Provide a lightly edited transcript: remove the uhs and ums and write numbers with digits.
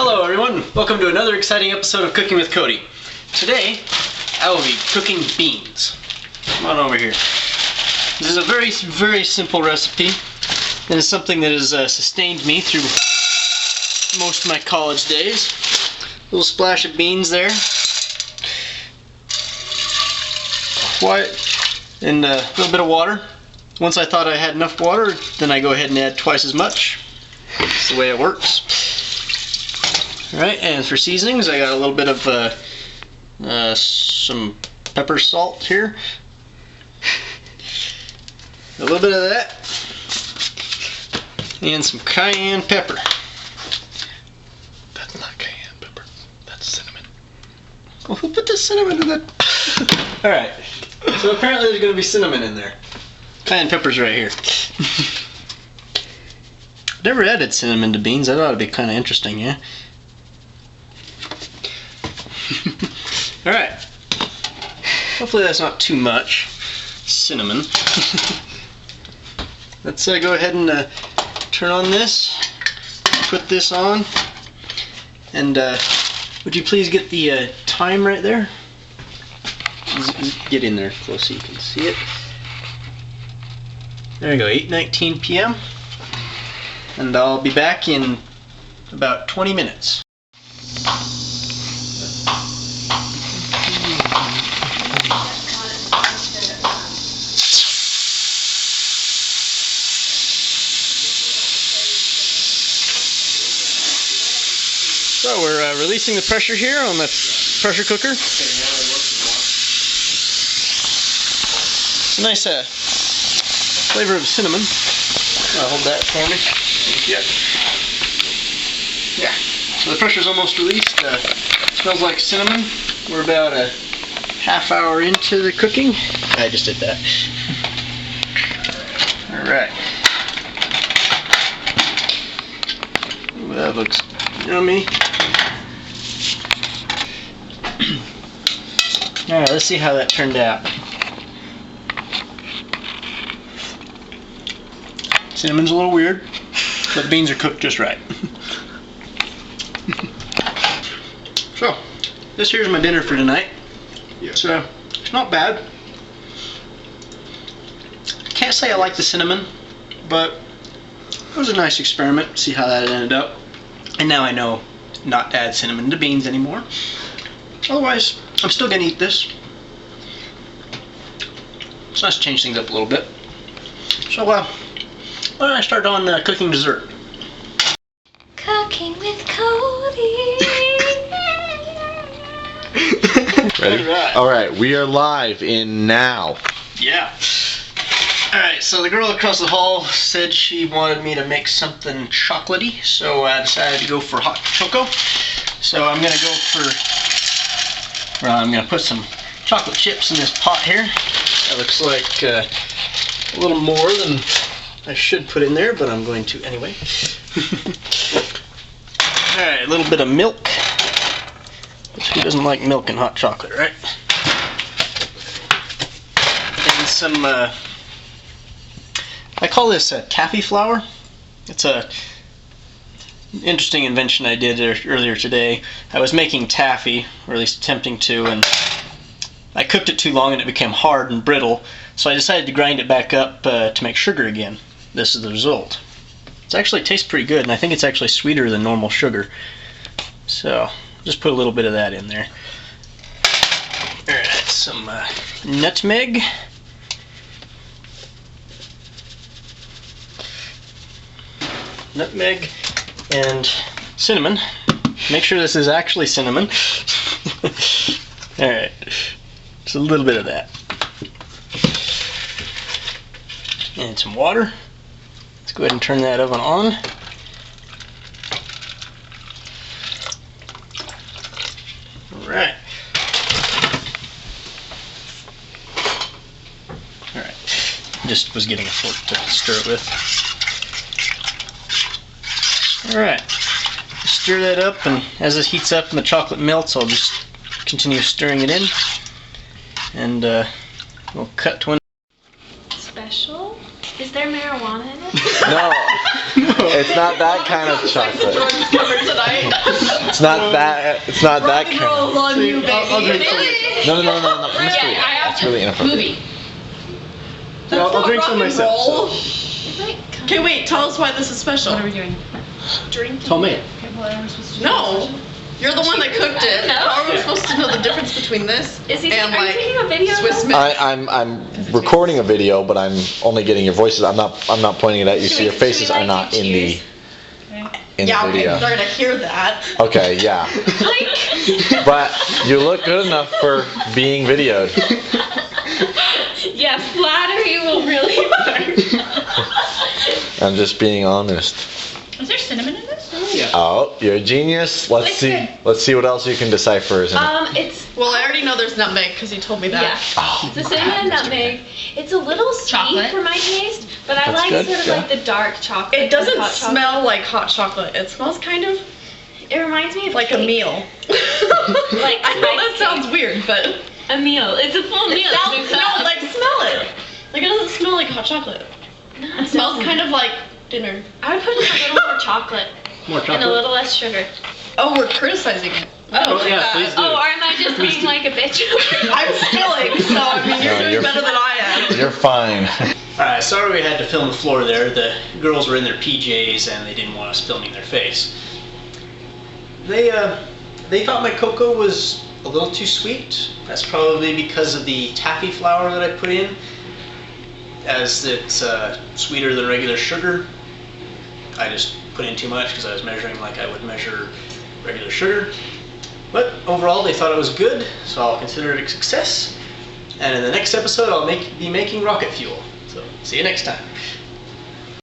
Hello everyone, welcome to another exciting episode of Cooking with Cody. Today, I will be cooking beans. Come on over here. This is a very simple recipe. It is something that has sustained me through most of my college days. A little splash of beans there. And a little bit of water. Once I thought I had enough water, then I go ahead and add twice as much. That's the way it works. Alright, and for seasonings, I got a little bit of some pepper salt here. A little bit of that. And some cayenne pepper. That's not cayenne pepper. That's cinnamon. Well, who put the cinnamon in that? Alright, so apparently there's going to be cinnamon in there. Cayenne pepper's right here. Never added cinnamon to beans. I thought it'd be kind of interesting, yeah? Alright. Hopefully that's not too much cinnamon. Let's go ahead and turn on this. Put this on. And would you please get the time right there? Get in there close so you can see it. There we go, 8:19 p.m. And I'll be back in about 20 minutes. So we're releasing the pressure here on the pressure cooker. It's a nice flavor of cinnamon. I'll hold that for me. Yeah. So the pressure's almost released. Smells like cinnamon. We're about a half hour into the cooking. I just did that. Alright. Ooh, that looks yummy. Alright, let's see how that turned out. Cinnamon's a little weird, but the beans are cooked just right. So, this here's my dinner for tonight. Yeah. So, it's not bad. I can't say I like the cinnamon, but it was a nice experiment. See how that ended up. And now I know not to add cinnamon to beans anymore. Otherwise, I'm still gonna eat this. It's nice to change things up a little bit. So, why don't I start on cooking dessert? Cooking with Cody. Ready? Alright, we are live in now. Yeah. Alright, so the girl across the hall said she wanted me to make something chocolatey, so I decided to go for hot choco. So I'm gonna go for, I'm gonna put some chocolate chips in this pot here. That looks like a little more than I should put in there, but I'm going to anyway. Alright, a little bit of milk. Who doesn't like milk and hot chocolate, right? And some, I call this taffy flour. It's a interesting invention I did earlier today. I was making taffy, or at least attempting to, and I cooked it too long and it became hard and brittle, so I decided to grind it back up to make sugar again. This is the result. It actually tastes pretty good, and I think it's actually sweeter than normal sugar. So, just put a little bit of that in there. Alright, some nutmeg. Nutmeg and cinnamon. Make sure this is actually cinnamon. Alright, just a little bit of that. And some water. Let's go ahead and turn that oven on. Alright. Alright. Just was getting a fork to stir it with. Alright. Stir that up, and as it heats up and the chocolate melts, I'll just continue stirring it in. And we'll cut to one. Special? Is there marijuana in it? No, it's not that kind of chocolate. Jordan's covered tonight. not that. It's not that Rock and kind. roll on you, baby. I'll drink some. No. Mystery. That's really inappropriate. Movie. I'll drink some rock and myself. roll. So. Okay, wait. Tell us why this is special. What are we doing? Drinking. Tell me. Okay, what are we supposed to do? No. You're the one that cooked it. No. How are we supposed to know the difference between this Is he? and Are you like taking a video? Swiss Miss? I'm recording a video, but I'm only getting your voices. I'm not pointing it at you, so your faces are not in the Yeah, okay, video. they're gonna hear that. Okay, yeah. Like. But you look good enough for being videoed. Yeah, flattery will really work. I'm just being honest. Is there cinnamon in this? Yeah. Oh, you're a genius. Let's It's see. good. Let's see what else you can decipher. Isn't it? It's. Well, I already know there's nutmeg because you told me that. Yeah. Oh, It's a cinnamon and nutmeg. It's a little sweet Chocolate. for my taste, but I That's like good, sort of yeah. like the dark chocolate. It doesn't hot chocolate. smell like hot chocolate. It smells kind of It reminds me of like a cake. meal. Like I know that cake. sounds weird, but A meal. It's a full meal. no, like smell it. Like it doesn't smell like hot chocolate. It smells kind of like dinner. I would put in a little more chocolate More and a chocolate. little less sugar. Oh, we're criticizing it. Oh, yeah, please do. Oh, or am I just being like a bitch? I'm spilling, so I mean you're No, doing you're- better than I am. You're fine. Alright, sorry we had to film the floor there. The girls were in their PJs and they didn't want us filming their face. They thought my cocoa was a little too sweet. That's probably because of the taffy flour that I put in, as it's sweeter than regular sugar. I just put in too much because I was measuring like I would measure regular sugar. But overall they thought it was good, so I'll consider it a success. And in the next episode I'll be making rocket fuel. So see you next time.